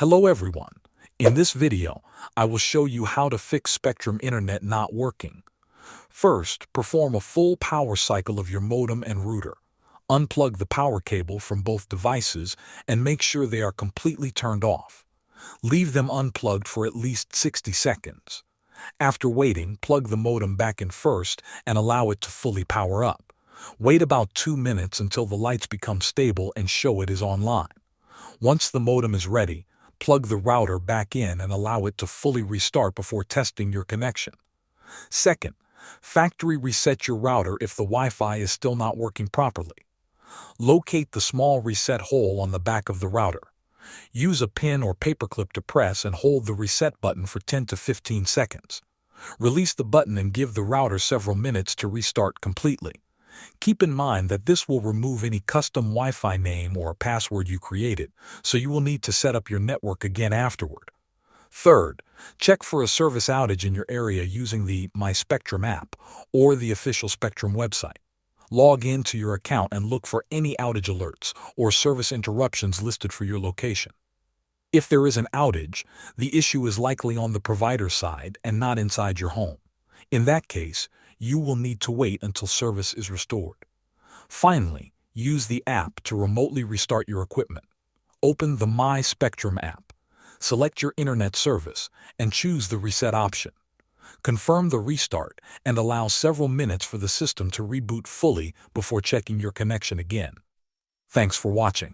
Hello everyone. In this video, I will show you how to fix Spectrum Internet not working. First, perform a full power cycle of your modem and router. Unplug the power cable from both devices and make sure they are completely turned off. Leave them unplugged for at least 60 seconds. After waiting, plug the modem back in first and allow it to fully power up. Wait about 2 minutes until the lights become stable and show it is online. Once the modem is ready, plug the router back in and allow it to fully restart before testing your connection. Second, factory reset your router if the Wi-Fi is still not working properly. Locate the small reset hole on the back of the router. Use a pin or paperclip to press and hold the reset button for 10 to 15 seconds. Release the button and give the router several minutes to restart completely. Keep in mind that this will remove any custom Wi-Fi name or password you created, so you will need to set up your network again afterward. Third, check for a service outage in your area using the My Spectrum app or the official Spectrum website. Log in to your account and look for any outage alerts or service interruptions listed for your location. If there is an outage, the issue is likely on the provider side and not inside your home. In that case, you will need to wait until service is restored. Finally, use the app to remotely restart your equipment. Open the My Spectrum app, select your internet service, and choose the reset option. Confirm the restart and allow several minutes for the system to reboot fully before checking your connection again. Thanks for watching.